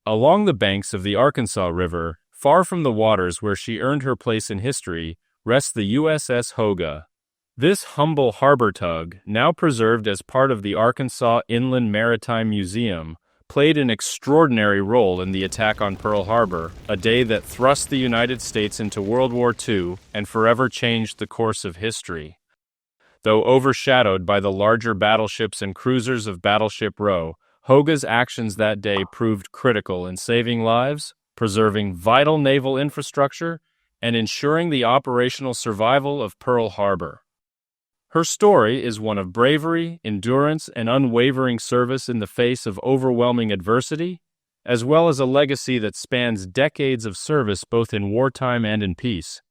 Along the banks of the Arkansas River, far from the waters where she earned her place in history, rests the USS Hoga. This humble harbor tug, now preserved as part of the Arkansas Inland Maritime Museum, played an extraordinary role in the attack on Pearl Harbor, a day that thrust the United States into World War II and forever changed the course of history. Though overshadowed by the larger battleships and cruisers of Battleship Row, Hoga's actions that day proved critical in saving lives, preserving vital naval infrastructure, and ensuring the operational survival of Pearl Harbor. Her story is one of bravery, endurance, and unwavering service in the face of overwhelming adversity, as well as a legacy that spans decades of service both in wartime and in peace.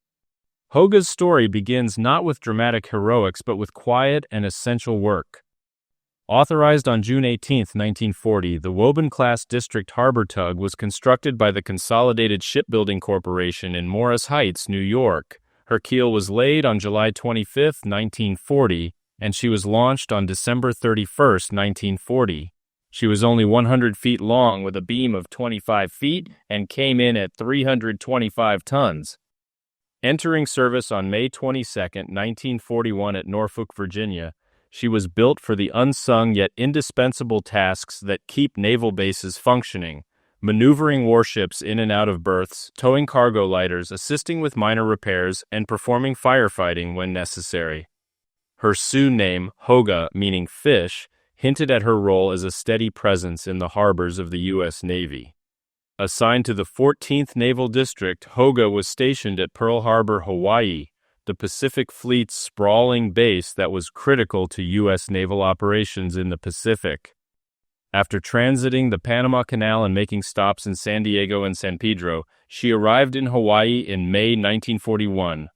Hoga's story begins not with dramatic heroics but with quiet and essential work. Authorized on June 18, 1940, the Woburn-class District Harbor Tug was constructed by the Consolidated Shipbuilding Corporation in Morris Heights, New York. Her keel was laid on July 25, 1940, and she was launched on December 31, 1940. She was only 100 feet long with a beam of 25 feet and came in at 325 tons. Entering service on May 22, 1941 at Norfolk, Virginia, she was built for the unsung yet indispensable tasks that keep naval bases functioning, maneuvering warships in and out of berths, towing cargo lighters, assisting with minor repairs, and performing firefighting when necessary. Her Sioux name, Hoga, meaning fish, hinted at her role as a steady presence in the harbors of the U.S. Navy. Assigned to the 14th Naval District, Hoga was stationed at Pearl Harbor, Hawaii, the Pacific Fleet's sprawling base that was critical to U.S. naval operations in the Pacific. After transiting the Panama Canal and making stops in San Diego and San Pedro, she arrived in Hawaii in May 1941.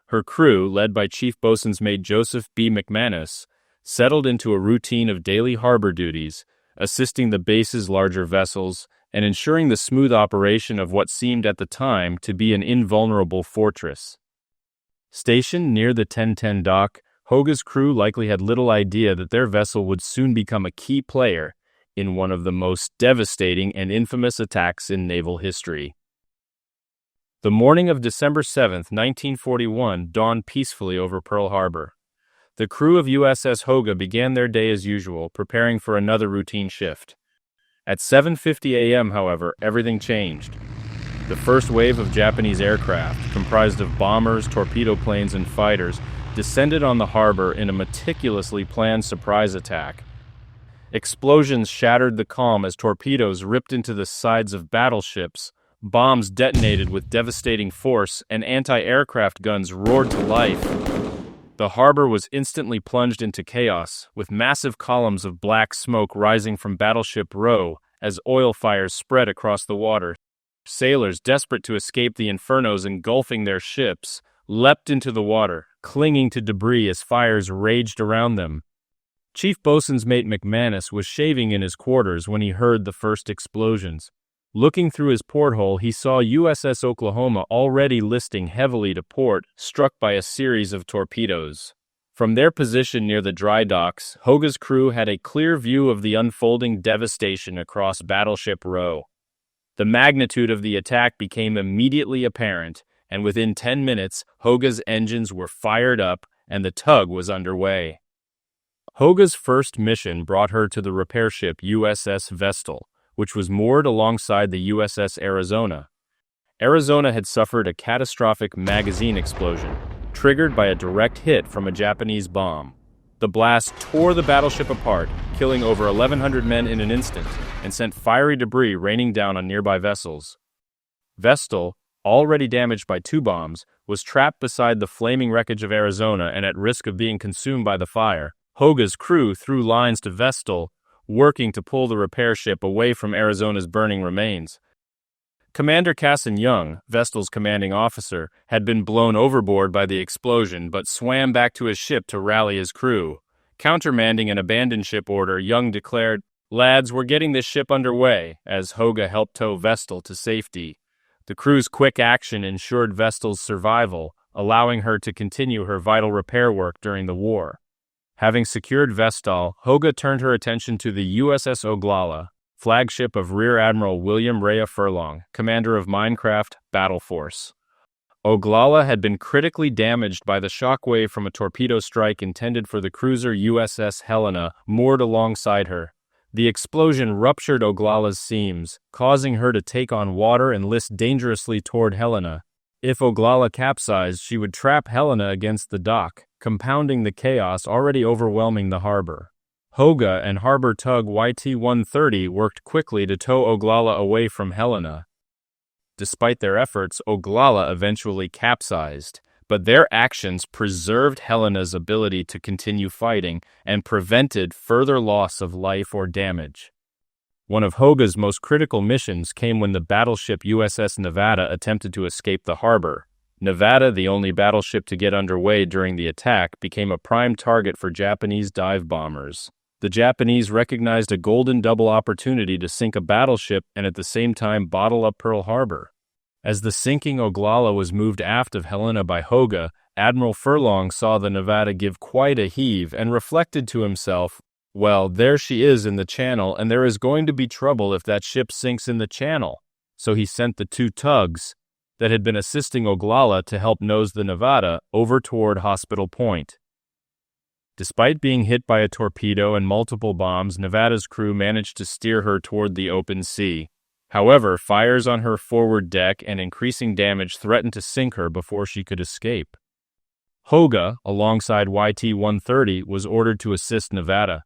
Her crew, led by Chief Boatswain's Mate Joseph B. McManus, settled into a routine of daily harbor duties, assisting the base's larger vessels and ensuring the smooth operation of what seemed at the time to be an invulnerable fortress. Stationed near the 1010 dock, Hoga's crew likely had little idea that their vessel would soon become a key player in one of the most devastating and infamous attacks in naval history. The morning of December 7, 1941, dawned peacefully over Pearl Harbor. The crew of USS Hoga began their day as usual, preparing for another routine shift. At 7:50 a.m., however, everything changed. The first wave of Japanese aircraft, comprised of bombers, torpedo planes, and fighters, descended on the harbor in a meticulously planned surprise attack. Explosions shattered the calm as torpedoes ripped into the sides of battleships, bombs detonated with devastating force, and anti-aircraft guns roared to life. The harbor was instantly plunged into chaos, with massive columns of black smoke rising from Battleship Row as oil fires spread across the water. Sailors, desperate to escape the infernos engulfing their ships, leapt into the water, clinging to debris as fires raged around them. Chief Boatswain's Mate McManus was shaving in his quarters when he heard the first explosions. Looking through his porthole, he saw USS Oklahoma already listing heavily to port, struck by a series of torpedoes. From their position near the dry docks, Hoga's crew had a clear view of the unfolding devastation across Battleship Row. The magnitude of the attack became immediately apparent, and within 10 minutes, Hoga's engines were fired up and the tug was underway. Hoga's first mission brought her to the repair ship USS Vestal, which was moored alongside the USS Arizona. Arizona had suffered a catastrophic magazine explosion, triggered by a direct hit from a Japanese bomb. The blast tore the battleship apart, killing over 1,100 men in an instant, and sent fiery debris raining down on nearby vessels. Vestal, already damaged by 2 bombs, was trapped beside the flaming wreckage of Arizona and at risk of being consumed by the fire. Hoga's crew threw lines to Vestal, working to pull the repair ship away from Arizona's burning remains. Commander Casson Young, Vestal's commanding officer, had been blown overboard by the explosion but swam back to his ship to rally his crew. Countermanding an abandoned ship order, Young declared, "Lads, we're getting this ship underway," as Hoga helped tow Vestal to safety. The crew's quick action ensured Vestal's survival, allowing her to continue her vital repair work during the war. Having secured Vestal, Hoga turned her attention to the USS Oglala, flagship of Rear Admiral William Rea Furlong, commander of Minecraft Battle Force. Oglala had been critically damaged by the shockwave from a torpedo strike intended for the cruiser USS Helena moored alongside her. The explosion ruptured Oglala's seams, causing her to take on water and list dangerously toward Helena. If Oglala capsized, she would trap Helena against the dock, compounding the chaos already overwhelming the harbor. Hoga and harbor tug YT-130 worked quickly to tow Oglala away from Helena. Despite their efforts, Oglala eventually capsized, but their actions preserved Helena's ability to continue fighting and prevented further loss of life or damage. One of Hoga's most critical missions came when the battleship USS Nevada attempted to escape the harbor. Nevada, the only battleship to get underway during the attack, became a prime target for Japanese dive bombers. The Japanese recognized a golden double opportunity to sink a battleship and at the same time bottle up Pearl Harbor. As the sinking Oglala was moved aft of Helena by Hoga, Admiral Furlong saw the Nevada give quite a heave and reflected to himself, "Well, there she is in the channel, and there is going to be trouble if that ship sinks in the channel." So he sent the two tugs that had been assisting Oglala to help nose the Nevada over toward Hospital Point. Despite being hit by a torpedo and multiple bombs, Nevada's crew managed to steer her toward the open sea. However, fires on her forward deck and increasing damage threatened to sink her before she could escape. Hoga, alongside YT-130, was ordered to assist Nevada.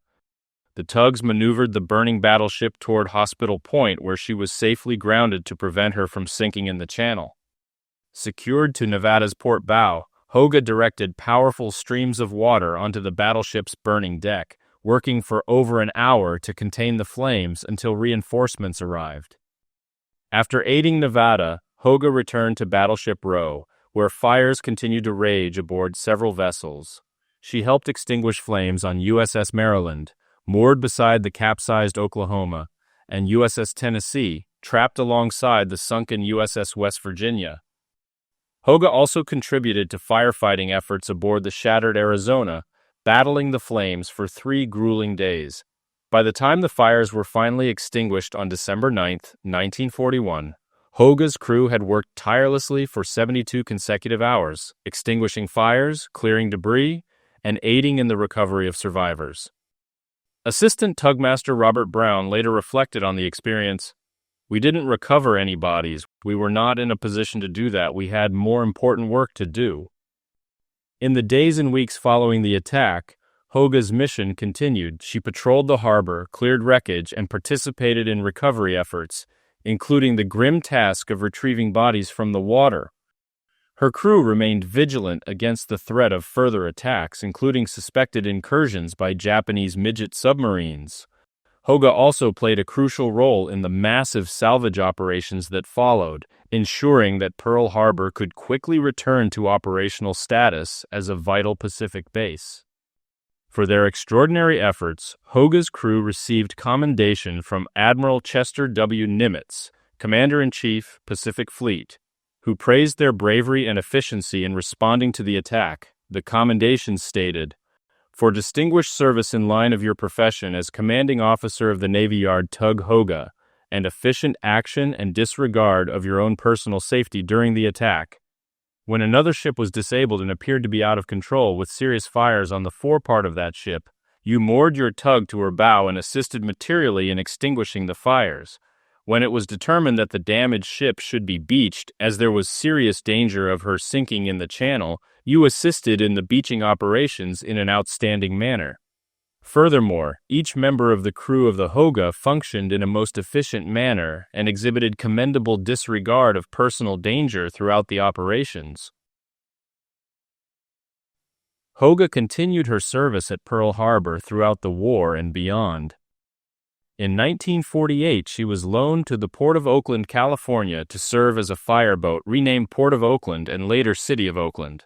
The tugs maneuvered the burning battleship toward Hospital Point, where she was safely grounded to prevent her from sinking in the channel. Secured to Nevada's port bow, Hoga directed powerful streams of water onto the battleship's burning deck, working for over an hour to contain the flames until reinforcements arrived. After aiding Nevada, Hoga returned to Battleship Row, where fires continued to rage aboard several vessels. She helped extinguish flames on USS Maryland, moored beside the capsized Oklahoma, and USS Tennessee, trapped alongside the sunken USS West Virginia. Hoga also contributed to firefighting efforts aboard the shattered Arizona, battling the flames for 3 grueling days. By the time the fires were finally extinguished on December 9, 1941, Hoga's crew had worked tirelessly for 72 consecutive hours, extinguishing fires, clearing debris, and aiding in the recovery of survivors. Assistant Tugmaster Robert Brown later reflected on the experience. "We didn't recover any bodies. We were not in a position to do that. We had more important work to do." In the days and weeks following the attack, Hoga's mission continued. She patrolled the harbor, cleared wreckage, and participated in recovery efforts, including the grim task of retrieving bodies from the water. Her crew remained vigilant against the threat of further attacks, including suspected incursions by Japanese midget submarines. Hoga also played a crucial role in the massive salvage operations that followed, ensuring that Pearl Harbor could quickly return to operational status as a vital Pacific base. For their extraordinary efforts, Hoga's crew received commendation from Admiral Chester W. Nimitz, Commander-in-Chief, Pacific Fleet, who praised their bravery and efficiency in responding to the attack. The commendation stated, "For distinguished service in line of your profession as commanding officer of the Navy Yard Tug Hoga, and efficient action and disregard of your own personal safety during the attack. When another ship was disabled and appeared to be out of control with serious fires on the forepart of that ship, you moored your tug to her bow and assisted materially in extinguishing the fires. When it was determined that the damaged ship should be beached, as there was serious danger of her sinking in the channel, you assisted in the beaching operations in an outstanding manner. Furthermore, each member of the crew of the Hoga functioned in a most efficient manner and exhibited commendable disregard of personal danger throughout the operations." Hoga continued her service at Pearl Harbor throughout the war and beyond. In 1948, she was loaned to the Port of Oakland, California, to serve as a fireboat, renamed Port of Oakland and later City of Oakland.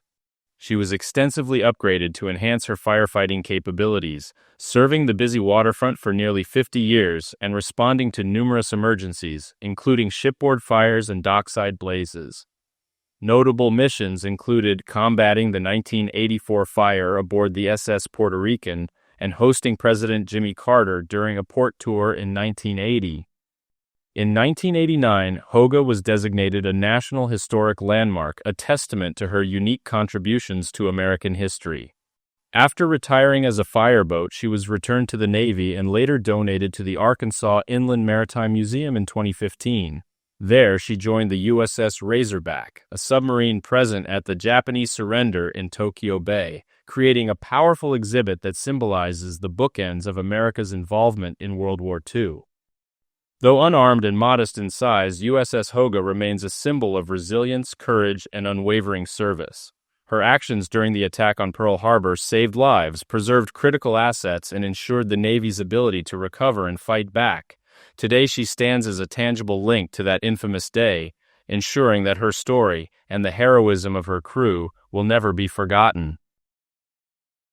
She was extensively upgraded to enhance her firefighting capabilities, serving the busy waterfront for nearly 50 years and responding to numerous emergencies, including shipboard fires and dockside blazes. Notable missions included combating the 1984 fire aboard the SS Puerto Rican and hosting President Jimmy Carter during a port tour in 1980. In 1989, Hoga was designated a National Historic Landmark, a testament to her unique contributions to American history. After retiring as a fireboat, she was returned to the Navy and later donated to the Arkansas Inland Maritime Museum in 2015. There, she joined the USS Razorback, a submarine present at the Japanese surrender in Tokyo Bay, creating a powerful exhibit that symbolizes the bookends of America's involvement in World War II. Though unarmed and modest in size, USS Hoga remains a symbol of resilience, courage, and unwavering service. Her actions during the attack on Pearl Harbor saved lives, preserved critical assets, and ensured the Navy's ability to recover and fight back. Today she stands as a tangible link to that infamous day, ensuring that her story and the heroism of her crew will never be forgotten.